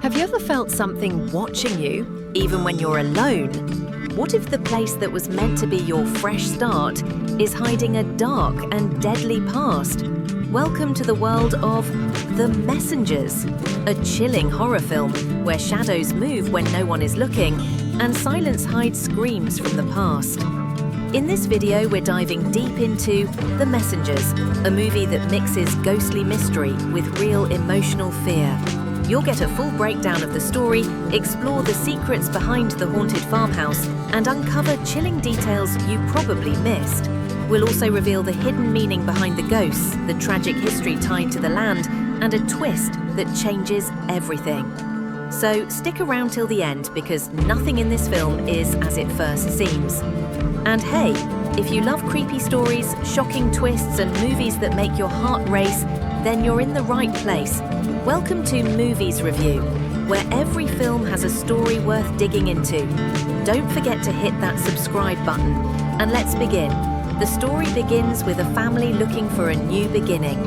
Have you ever felt something watching you, even when you're alone? What if the place that was meant to be your fresh start is hiding a dark and deadly past? Welcome to the world of The Messengers, a chilling horror film where shadows move when no one is looking and silence hides screams from the past. In this video, we're diving deep into The Messengers, a movie that mixes ghostly mystery with real emotional fear. You'll get a full breakdown of the story, explore the secrets behind the haunted farmhouse, and uncover chilling details you probably missed. We'll also reveal the hidden meaning behind the ghosts, the tragic history tied to the land, and a twist that changes everything. So stick around till the end because nothing in this film is as it first seems. And hey, if you love creepy stories, shocking twists, and movies that make your heart race, then you're in the right place. Welcome to Movies Review, where every film has a story worth digging into. Don't forget to hit that subscribe button. And let's begin. The story begins with a family looking for a new beginning.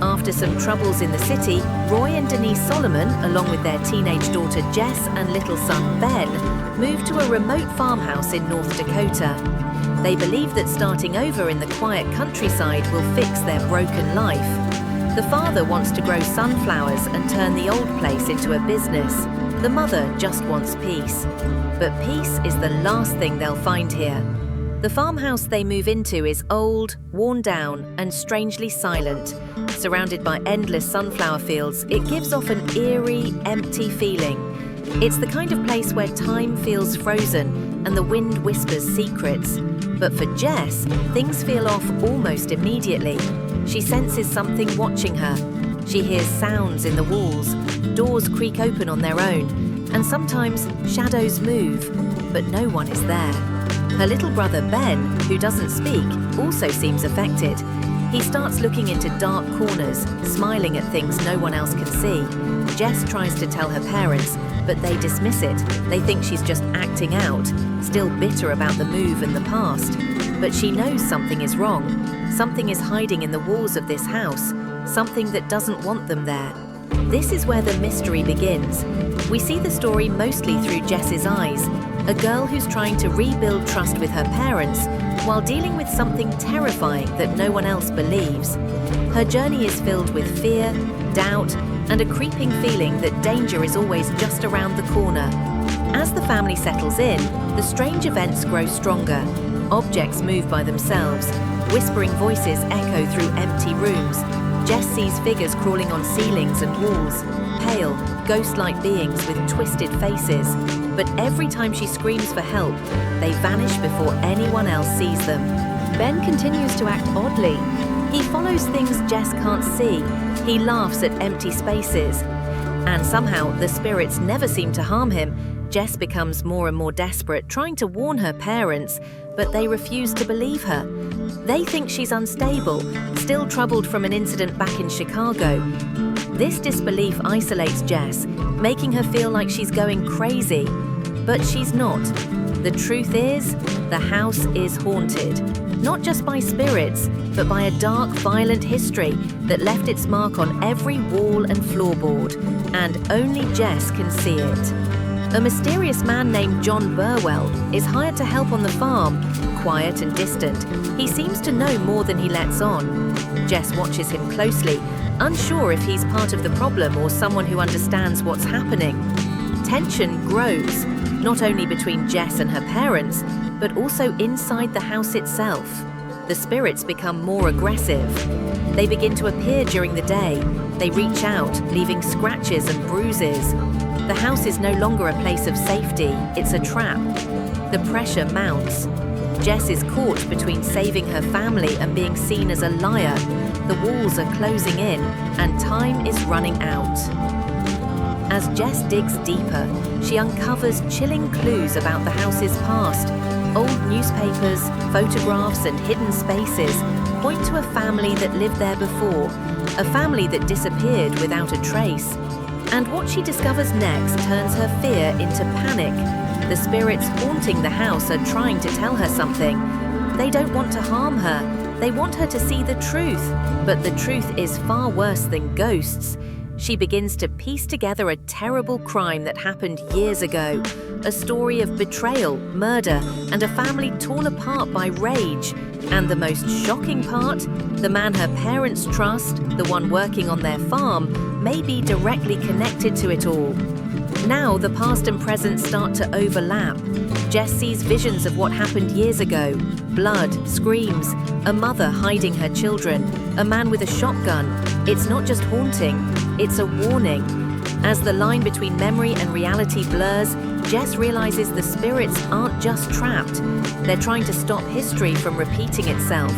After some troubles in the city, Roy and Denise Solomon, along with their teenage daughter Jess and little son Ben, move to a remote farmhouse in North Dakota. They believe that starting over in the quiet countryside will fix their broken life. The father wants to grow sunflowers and turn the old place into a business. The mother just wants peace. But peace is the last thing they'll find here. The farmhouse they move into is old, worn down, and strangely silent. Surrounded by endless sunflower fields, it gives off an eerie, empty feeling. It's the kind of place where time feels frozen and the wind whispers secrets. But for Jess, things feel off almost immediately. She senses something watching her. She hears sounds in the walls, doors creak open on their own, and sometimes shadows move, but no one is there. Her little brother Ben, who doesn't speak, also seems affected. He starts looking into dark corners, smiling at things no one else can see. Jess tries to tell her parents, but they dismiss it. They think she's just acting out, still bitter about the move and the past. But she knows something is wrong. Something is hiding in the walls of this house, something that doesn't want them there. This is where the mystery begins. We see the story mostly through Jess's eyes, a girl who's trying to rebuild trust with her parents while dealing with something terrifying that no one else believes. Her journey is filled with fear, doubt, and a creeping feeling that danger is always just around the corner. As the family settles in, the strange events grow stronger. Objects move by themselves. Whispering voices echo through empty rooms. Jess sees figures crawling on ceilings and walls, pale, ghost-like beings with twisted faces. But every time she screams for help, they vanish before anyone else sees them. Ben continues to act oddly. He follows things Jess can't see. He laughs at empty spaces. And somehow, the spirits never seem to harm him. Jess becomes more and more desperate, trying to warn her parents, but they refuse to believe her. They think she's unstable, still troubled from an incident back in Chicago. This disbelief isolates Jess, making her feel like she's going crazy. But she's not. The truth is, the house is haunted. Not just by spirits, but by a dark, violent history that left its mark on every wall and floorboard. And only Jess can see it. A mysterious man named John Burwell is hired to help on the farm. Quiet and distant, he seems to know more than he lets on. Jess watches him closely, unsure if he's part of the problem or someone who understands what's happening. Tension grows, not only between Jess and her parents, but also inside the house itself. The spirits become more aggressive. They begin to appear during the day. They reach out, leaving scratches and bruises. The house is no longer a place of safety, it's a trap. The pressure mounts. Jess is caught between saving her family and being seen as a liar. The walls are closing in, and time is running out. As Jess digs deeper, she uncovers chilling clues about the house's past. Old newspapers, photographs, and hidden spaces point to a family that lived there before, a family that disappeared without a trace. And what she discovers next turns her fear into panic. The spirits haunting the house are trying to tell her something. They don't want to harm her. They want her to see the truth. But the truth is far worse than ghosts. she begins to piece together a terrible crime that happened years ago. A story of betrayal, murder, and a family torn apart by rage. And the most shocking part? The man her parents trust, the one working on their farm, may be directly connected to it all. Now the past and present start to overlap. Jess sees visions of what happened years ago. Blood, screams, a mother hiding her children, a man with a shotgun. It's not just haunting, it's a warning. As the line between memory and reality blurs, Jess realizes the spirits aren't just trapped. They're trying to stop history from repeating itself.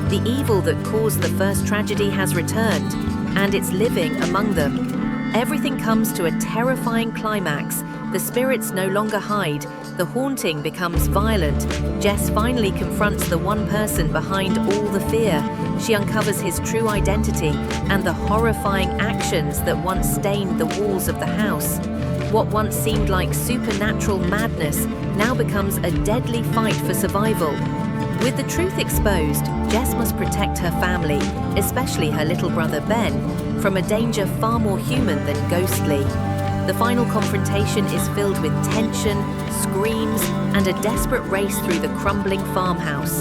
The evil that caused the first tragedy has returned, and it's living among them. Everything comes to a terrifying climax. The spirits no longer hide. The haunting becomes violent. Jess finally confronts the one person behind all the fear. She uncovers his true identity and the horrifying actions that once stained the walls of the house. What once seemed like supernatural madness now becomes a deadly fight for survival. With the truth exposed, Jess must protect her family, especially her little brother Ben, from a danger far more human than ghostly. The final confrontation is filled with tension, screams, and a desperate race through the crumbling farmhouse.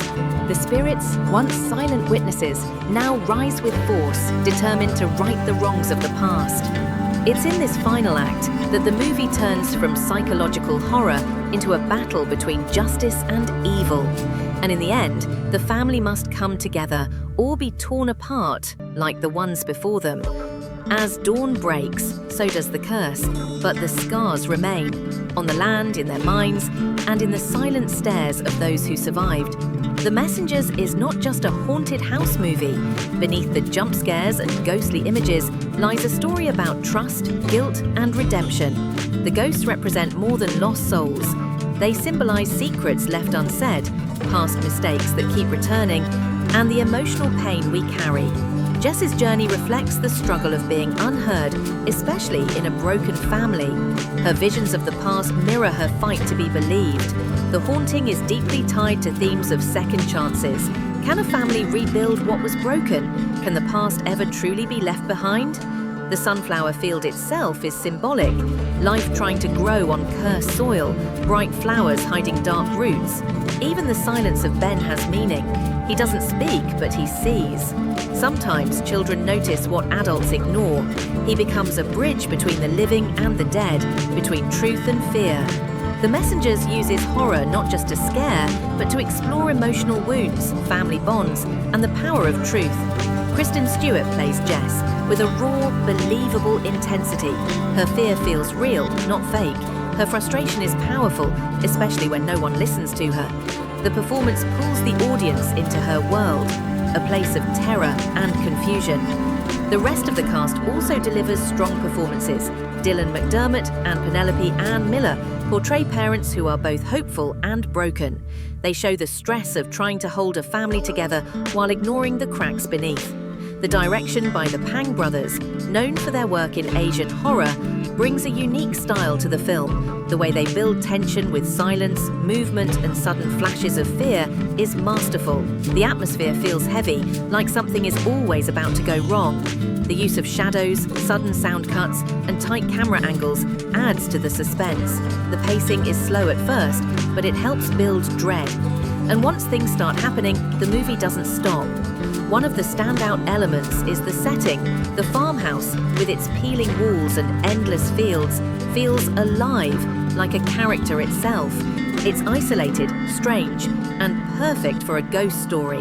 The spirits, once silent witnesses, now rise with force, determined to right the wrongs of the past. It's in this final act that the movie turns from psychological horror into a battle between justice and evil. And in the end, the family must come together or be torn apart like the ones before them. As dawn breaks, so does the curse, but the scars remain, on the land, in their minds, and in the silent stares of those who survived. The Messengers is not just a haunted house movie. Beneath the jump scares and ghostly images lies a story about trust, guilt, and redemption. The ghosts represent more than lost souls. They symbolize secrets left unsaid, past mistakes that keep returning, and the emotional pain we carry. Jess's journey reflects the struggle of being unheard, especially in a broken family. Her visions of the past mirror her fight to be believed. The haunting is deeply tied to themes of second chances. Can a family rebuild what was broken? Can the past ever truly be left behind? The sunflower field itself is symbolic. Life trying to grow on cursed soil, bright flowers hiding dark roots. Even the silence of Ben has meaning. He doesn't speak, but he sees. Sometimes children notice what adults ignore. He becomes a bridge between the living and the dead, between truth and fear. The Messengers uses horror not just to scare, but to explore emotional wounds, family bonds, and the power of truth. Kristen Stewart plays Jess with a raw, believable intensity. Her fear feels real, not fake. Her frustration is powerful, especially when no one listens to her. The performance pulls the audience into her world, a place of terror and confusion. The rest of the cast also delivers strong performances. Dylan McDermott and Penelope Ann Miller portray parents who are both hopeful and broken. They show the stress of trying to hold a family together while ignoring the cracks beneath. The direction by the Pang brothers, known for their work in Asian horror, brings a unique style to the film. The way they build tension with silence, movement, and sudden flashes of fear is masterful. The atmosphere feels heavy, like something is always about to go wrong. The use of shadows, sudden sound cuts, and tight camera angles adds to the suspense. The pacing is slow at first, but it helps build dread. And once things start happening, the movie doesn't stop. One of the standout elements is the setting. The farmhouse, with its peeling walls and endless fields, feels alive, like a character itself. It's isolated, strange, and perfect for a ghost story.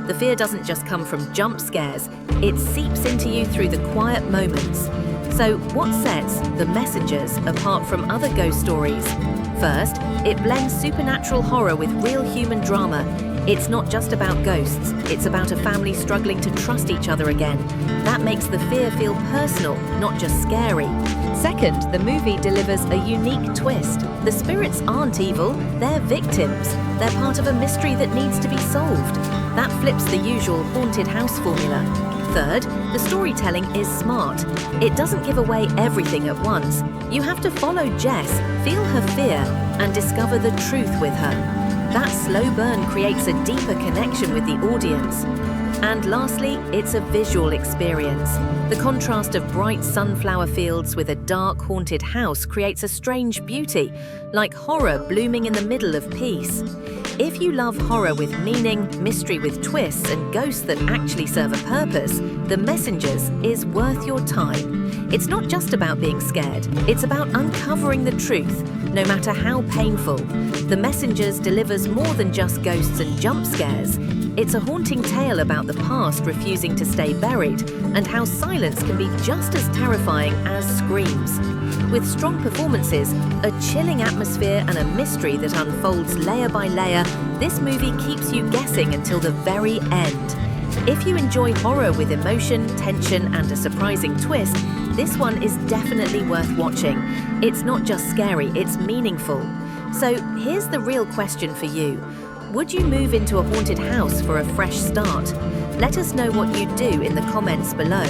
The fear doesn't just come from jump scares, it seeps into you through the quiet moments. So what sets The Messengers apart from other ghost stories? First, it blends supernatural horror with real human drama. It's not just about ghosts, it's about a family struggling to trust each other again. That makes the fear feel personal, not just scary. Second, the movie delivers a unique twist. The spirits aren't evil, they're victims. They're part of a mystery that needs to be solved. That flips the usual haunted house formula. Third, the storytelling is smart. It doesn't give away everything at once. You have to follow Jess, feel her fear, and discover the truth with her. That slow burn creates a deeper connection with the audience. And lastly, it's a visual experience. The contrast of bright sunflower fields with a dark, haunted house creates a strange beauty, like horror blooming in the middle of peace. If you love horror with meaning, mystery with twists, and ghosts that actually serve a purpose, The Messengers is worth your time. It's not just about being scared, it's about uncovering the truth, no matter how painful. The Messengers delivers more than just ghosts and jump scares. It's a haunting tale about the past refusing to stay buried and how silence can be just as terrifying as screams. With strong performances, a chilling atmosphere and a mystery that unfolds layer by layer, this movie keeps you guessing until the very end. If you enjoy horror with emotion, tension, and a surprising twist, this one is definitely worth watching. It's not just scary, it's meaningful. So here's the real question for you. Would you move into a haunted house for a fresh start? Let us know what you'd do in the comments below.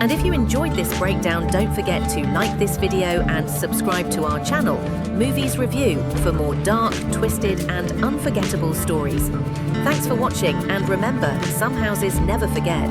And if you enjoyed this breakdown, don't forget to like this video and subscribe to our channel, Movies Review, for more dark, twisted, and unforgettable stories. Thanks for watching, and remember, some houses never forget.